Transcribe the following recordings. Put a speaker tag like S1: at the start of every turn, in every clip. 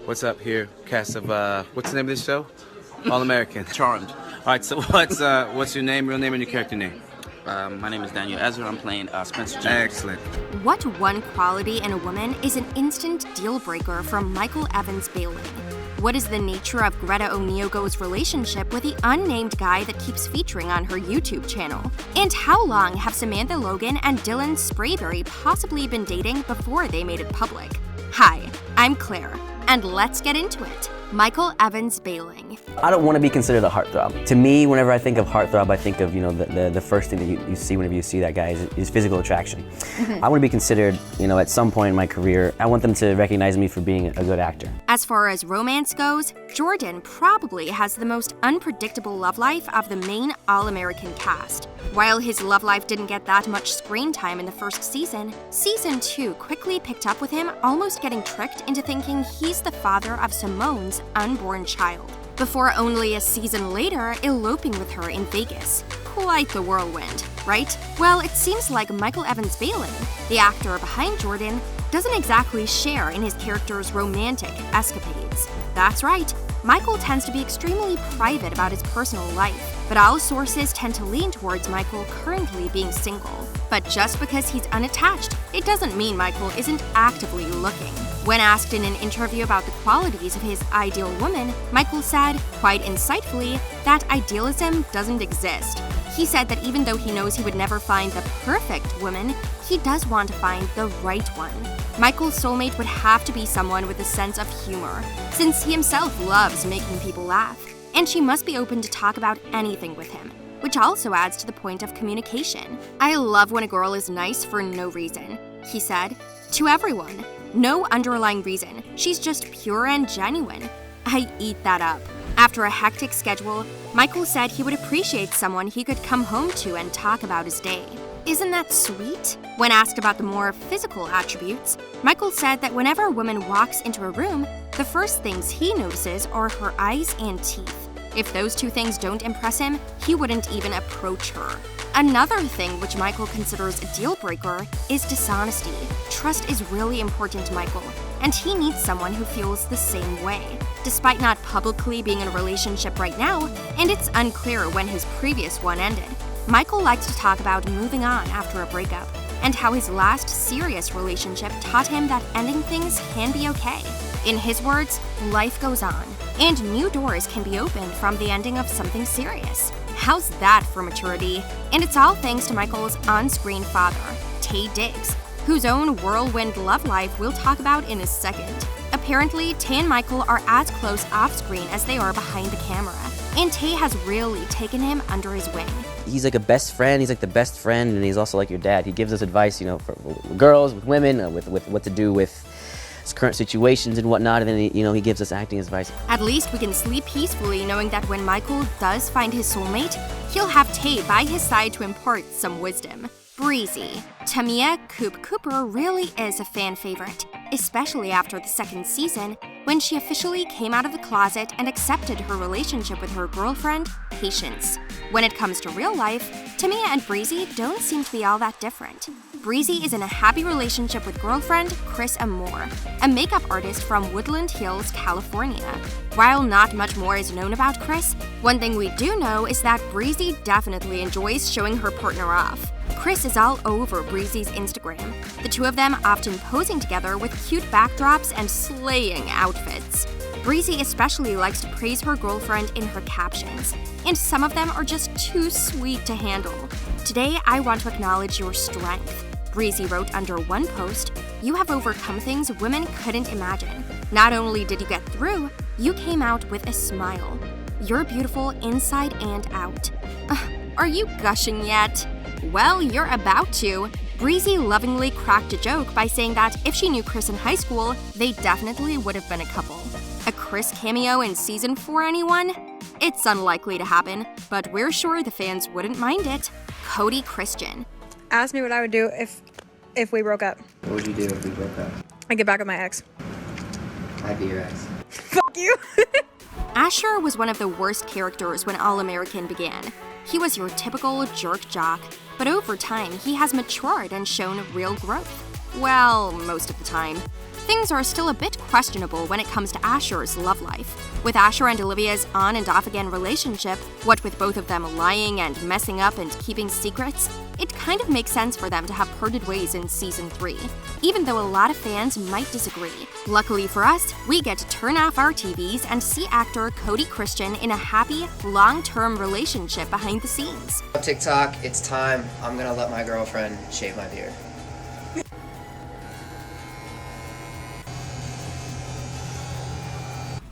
S1: What's up here, cast of, what's the name of this show? All American.
S2: Charmed.
S1: All right, so what's your name, real name, and your character name?
S2: My name is Daniel Ezra. I'm playing Spencer Jr.
S1: Excellent.
S3: What one quality in a woman is an instant deal breaker from Michael Evans Behling? What is the nature of Greta ONeill's relationship with the unnamed guy that keeps featuring on her YouTube channel? And how long have Samantha Logan and Dylan Sprayberry possibly been dating before they made it public? Hi, I'm Claire, and let's get into it. Michael Evans Behling.
S4: I don't want to be considered a heartthrob. To me, whenever I think of heartthrob, I think of, the first thing that you see whenever you see that guy is physical attraction. I want to be considered, at some point in my career, I want them to recognize me for being a good actor.
S3: As far as romance goes, Jordan probably has the most unpredictable love life of the main All-American cast. While his love life didn't get that much screen time in the first season, Season 2 quickly picked up with him almost getting tricked into thinking he's the father of Simone's unborn child, before only a season later eloping with her in Vegas. Quite the whirlwind, right? Well, it seems like Michael Evans Behling, the actor behind Jordan, doesn't exactly share in his character's romantic escapades. That's right, Michael tends to be extremely private about his personal life, but all sources tend to lean towards Michael currently being single. But just because he's unattached, it doesn't mean Michael isn't actively looking. When asked in an interview about the qualities of his ideal woman, Michael said, quite insightfully, that idealism doesn't exist. He said that even though he knows he would never find the perfect woman, he does want to find the right one. Michael's soulmate would have to be someone with a sense of humor, since he himself loves making people laugh, and she must be open to talk about anything with him, which also adds to the point of communication. "I love when a girl is nice for no reason," he said, "to everyone. No underlying reason. She's just pure and genuine. I eat that up." After a hectic schedule, Michael said he would appreciate someone he could come home to and talk about his day. Isn't that sweet? When asked about the more physical attributes, Michael said that whenever a woman walks into a room, the first things he notices are her eyes and teeth. If those two things don't impress him, he wouldn't even approach her. Another thing which Michael considers a deal breaker is dishonesty. Trust is really important to Michael, and he needs someone who feels the same way. Despite not publicly being in a relationship right now, and it's unclear when his previous one ended, Michael likes to talk about moving on after a breakup, and how his last serious relationship taught him that ending things can be okay. In his words, life goes on, and new doors can be opened from the ending of something serious. How's that for maturity? And it's all thanks to Michael's on-screen father, Taye Diggs, whose own whirlwind love life we'll talk about in a second. Apparently, Taye and Michael are as close off-screen as they are behind the camera, and Taye has really taken him under his wing.
S4: He's like a best friend, he's like the best friend, and he's also like your dad. He gives us advice, for girls, with women, with what to do with current situations and whatnot, and then he gives us acting advice.
S3: At least we can sleep peacefully knowing that when Michael does find his soulmate, he'll have Taye by his side to impart some wisdom. Breezy. Tamia Coop Cooper really is a fan favorite, especially after the second season, when she officially came out of the closet and accepted her relationship with her girlfriend, Patience. When it comes to real life, Tamia and Breezy don't seem to be all that different. Breezy is in a happy relationship with girlfriend Chris Amore, a makeup artist from Woodland Hills, California. While not much more is known about Chris, one thing we do know is that Breezy definitely enjoys showing her partner off. Chris is all over Breezy's Instagram, the two of them often posing together with cute backdrops and slaying outfits. Breezy especially likes to praise her girlfriend in her captions, and some of them are just too sweet to handle. "Today, I want to acknowledge your strength," Breezy wrote under one post. "You have overcome things women couldn't imagine. Not only did you get through, you came out with a smile. You're beautiful inside and out." Are you gushing yet? Well, you're about to. Breezy lovingly cracked a joke by saying that if she knew Chris in high school, they definitely would have been a couple. A Chris cameo in Season 4, anyone? It's unlikely to happen, but we're sure the fans wouldn't mind it. Cody Christian.
S5: Ask me what I would do if we broke up.
S2: What would you do if we broke up?
S5: I'd get back with my ex.
S2: I'd be your ex.
S5: Fuck you.
S3: Asher was one of the worst characters when All-American began. He was your typical jerk jock, but over time he has matured and shown real growth. Well, most of the time. things are still a bit questionable when it comes to Asher's love life. With Asher and Olivia's on and off again relationship, what with both of them lying and messing up and keeping secrets, it kind of makes sense for them to have parted ways in season 3, even though a lot of fans might disagree. Luckily for us, we get to turn off our TVs and see actor Cody Christian in a happy, long-term relationship behind the scenes.
S2: TikTok, it's time. I'm gonna let my girlfriend shave my beard.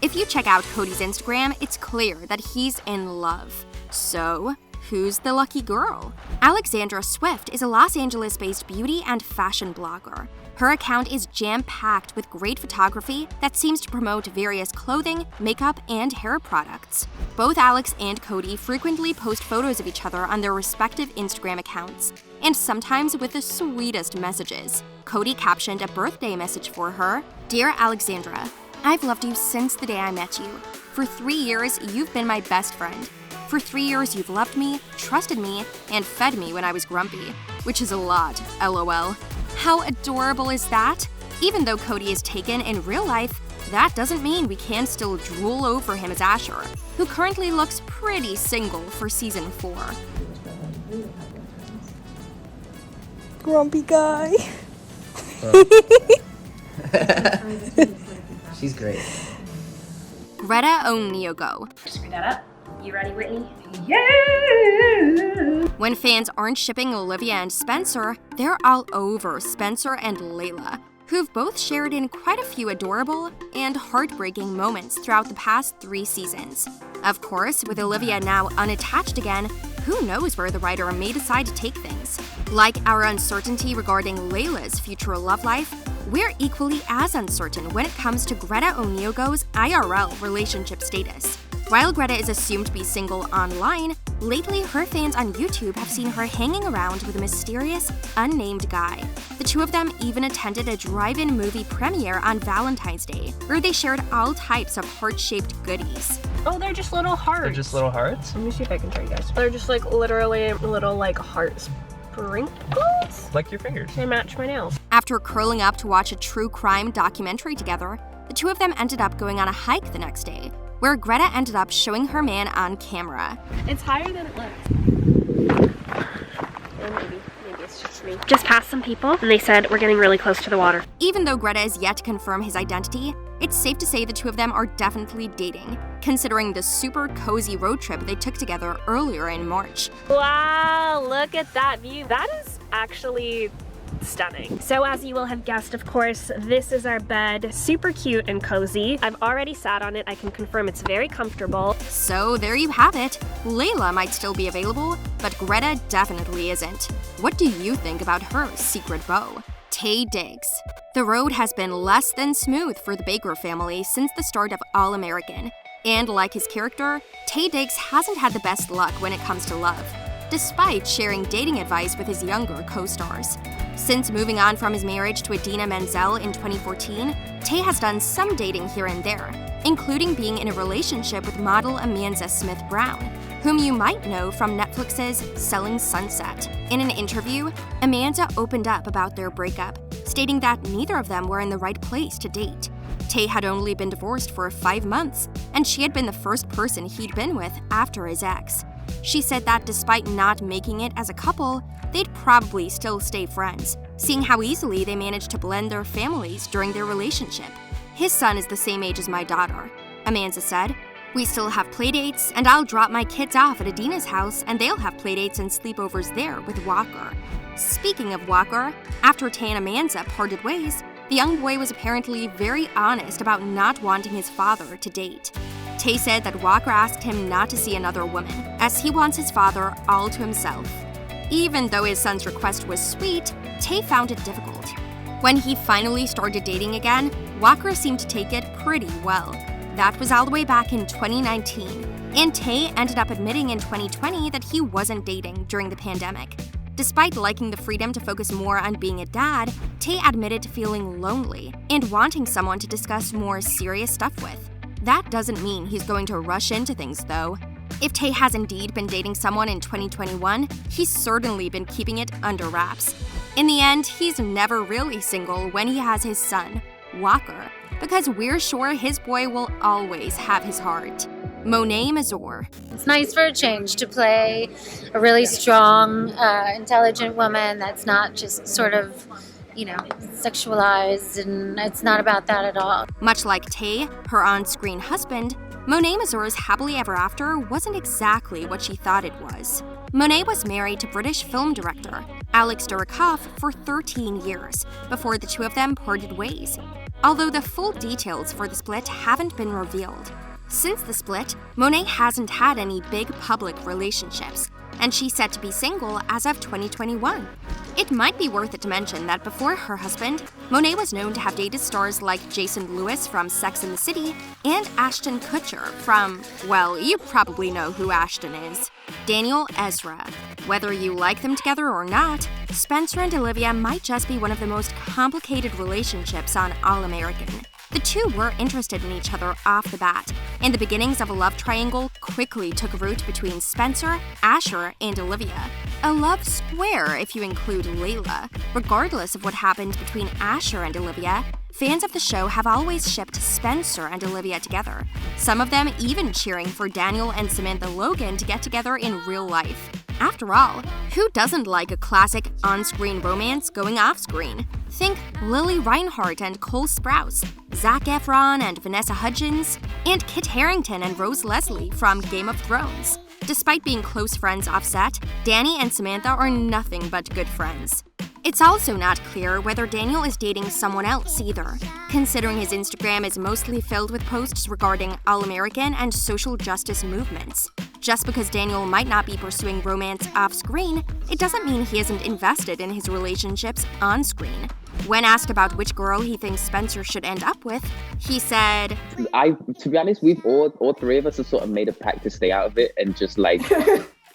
S3: If you check out Cody's Instagram, it's clear that he's in love. So, who's the lucky girl? Alexandra Swift is a Los Angeles-based beauty and fashion blogger. Her account is jam-packed with great photography that seems to promote various clothing, makeup, and hair products. Both Alex and Cody frequently post photos of each other on their respective Instagram accounts, and sometimes with the sweetest messages. Cody captioned a birthday message for her, "Dear Alexandra, I've loved you since the day I met you. For 3 years, you've been my best friend. For 3 years, you've loved me, trusted me, and fed me when I was grumpy." Which is a lot, lol. How adorable is that? Even though Cody is taken in real life, that doesn't mean we can still drool over him as Asher, who currently looks pretty single for season 4.
S5: Grumpy guy.
S2: She's great.
S3: Greta ONeill.
S6: Screw that up. You ready, Whitney? Yeah!
S3: When fans aren't shipping Olivia and Spencer, they're all over Spencer and Layla, who've both shared in quite a few adorable and heartbreaking moments throughout the past 3 seasons. Of course, with Olivia now unattached again, who knows where the writer may decide to take things. Like our uncertainty regarding Layla's future love life, we're equally as uncertain when it comes to Greta ONeill's IRL relationship status. While Greta is assumed to be single online, lately her fans on YouTube have seen her hanging around with a mysterious, unnamed guy. The two of them even attended a drive-in movie premiere on Valentine's Day, where they shared all types of heart-shaped goodies.
S6: Oh, they're just little hearts.
S7: They're just little hearts?
S6: Let me see if I can show you guys. They're just like literally little like heart sprinkles.
S7: Like your fingers.
S6: They match my nails.
S3: After curling up to watch a true crime documentary together, the two of them ended up going on a hike the next day, where Greta ended up showing her man on camera.
S6: It's higher than it looks. Or maybe it's just me. Just passed some people and they said we're getting really close to the water.
S3: Even though Greta is yet to confirm his identity, it's safe to say the two of them are definitely dating, considering the super cozy road trip they took together earlier in March.
S6: Wow, look at that view. That is actually stunning. So as you will have guessed, of course, this is our bed. Super cute and cozy. I've already sat on it. I can confirm it's very comfortable.
S3: So there you have it. Layla might still be available, but Greta definitely isn't. What do you think about her secret beau? Taye Diggs. The road has been less than smooth for the Baker family since the start of All American. And like his character, Taye Diggs hasn't had the best luck when it comes to love, despite sharing dating advice with his younger co-stars. Since moving on from his marriage to Idina Menzel in 2014, Taye has done some dating here and there, including being in a relationship with model Amanda Smith Brown, whom you might know from Netflix's Selling Sunset. In an interview, Amanda opened up about their breakup, stating that neither of them were in the right place to date. Taye had only been divorced for 5 months, and she had been the first person he'd been with after his ex. She said that despite not making it as a couple, they'd probably still stay friends, seeing how easily they managed to blend their families during their relationship. "His son is the same age as my daughter," Amanda said. "We still have playdates, and I'll drop my kids off at Idina's house, and they'll have playdates and sleepovers there with Walker." Speaking of Walker, after Taye and Amanda parted ways, the young boy was apparently very honest about not wanting his father to date. Taye said that Walker asked him not to see another woman, as he wants his father all to himself. Even though his son's request was sweet, Taye found it difficult. When he finally started dating again, Walker seemed to take it pretty well. That was all the way back in 2019, and Taye ended up admitting in 2020 that he wasn't dating during the pandemic. Despite liking the freedom to focus more on being a dad, Taye admitted to feeling lonely and wanting someone to discuss more serious stuff with. That doesn't mean he's going to rush into things, though. If Taye has indeed been dating someone in 2021, he's certainly been keeping it under wraps. In the end, he's never really single when he has his son. Walker, because we're sure his boy will always have his heart. Monet Mazo.
S7: It's nice for a change to play a really strong, intelligent woman that's not just sort of, sexualized, and it's not about that at all.
S3: Much like Taye, her on-screen husband, Monet Mazo's happily ever after wasn't exactly what she thought it was. Monet was married to British film director Alex Durakoff for 13 years before the two of them parted ways, although the full details for the split haven't been revealed. Since the split, Monet hasn't had any big public relationships, and she's set to be single as of 2021. It might be worth it to mention that before her husband, Monet was known to have dated stars like Jason Lewis from Sex and the City and Ashton Kutcher from, well, you probably know who Ashton is. Daniel Ezra. Whether you like them together or not, Spencer and Olivia might just be one of the most complicated relationships on All American. The two were interested in each other off the bat, and the beginnings of a love triangle quickly took root between Spencer, Asher, and Olivia. A love square if you include Layla. Regardless of what happened between Asher and Olivia, fans of the show have always shipped Spencer and Olivia together, some of them even cheering for Daniel and Samantha Logan to get together in real life. After all, who doesn't like a classic on-screen romance going off-screen? Think Lily Reinhart and Cole Sprouse, Zac Efron and Vanessa Hudgens, and Kit Harington and Rose Leslie from Game of Thrones. Despite being close friends off-set, Danny and Samantha are nothing but good friends. It's also not clear whether Daniel is dating someone else either, considering his Instagram is mostly filled with posts regarding All-American and social justice movements. Just because Daniel might not be pursuing romance off-screen, it doesn't mean he isn't invested in his relationships on-screen. When asked about which girl he thinks Spencer should end up with, he said,
S8: To be honest, we've all three of us have sort of made a pact to stay out of it and just like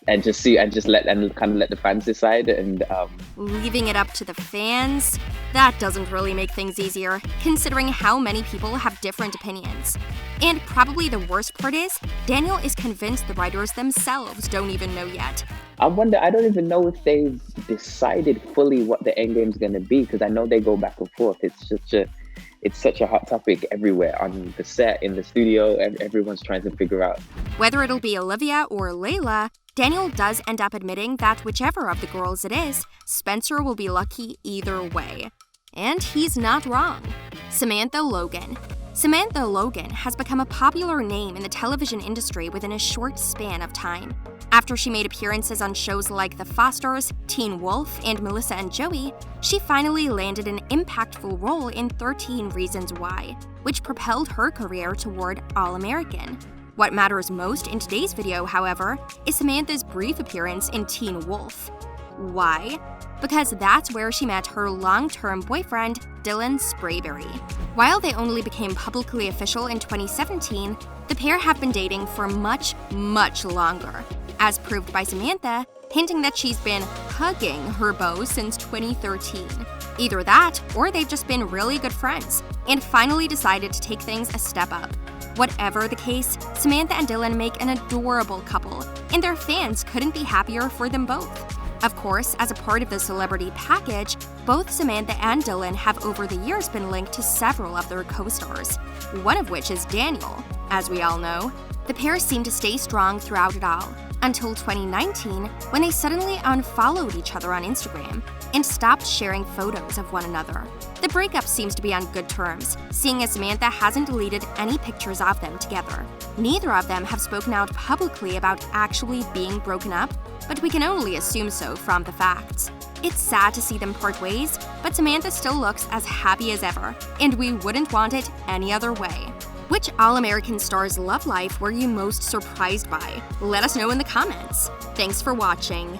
S8: and just let the fans decide, and
S3: leaving it up to the fans? That doesn't really make things easier, considering how many people have different opinions. And probably the worst part is, Daniel is convinced the writers themselves don't even know yet.
S8: I don't even know if they've decided fully what the end game's going to be, because I know they go back and forth. It's such a hot topic everywhere, on the set, in the studio, and everyone's trying to figure out.
S3: Whether it'll be Olivia or Layla, Daniel does end up admitting that whichever of the girls it is, Spencer will be lucky either way. And he's not wrong. Samantha Logan. Samantha Logan has become a popular name in the television industry within a short span of time. After she made appearances on shows like The Fosters, Teen Wolf, and Melissa and Joey, she finally landed an impactful role in 13 Reasons Why, which propelled her career toward All-American. What matters most in today's video, however, is Samantha's brief appearance in Teen Wolf. Why? Because that's where she met her long-term boyfriend, Dylan Sprayberry. While they only became publicly official in 2017, the pair have been dating for much, much longer, as proved by Samantha hinting that she's been hugging her beau since 2013. Either that, or they've just been really good friends, and finally decided to take things a step up. Whatever the case, Samantha and Dylan make an adorable couple, and their fans couldn't be happier for them both. Of course, as a part of the celebrity package, both Samantha and Dylan have over the years been linked to several of their co-stars, one of which is Daniel. As we all know, the pair seemed to stay strong throughout it all, until 2019, when they suddenly unfollowed each other on Instagram and stopped sharing photos of one another. The breakup seems to be on good terms, seeing as Samantha hasn't deleted any pictures of them together. Neither of them have spoken out publicly about actually being broken up, but we can only assume so from the facts. It's sad to see them part ways, but Samantha still looks as happy as ever, and we wouldn't want it any other way. Which All-American star's love life were you most surprised by? Let us know in the comments. Thanks for watching.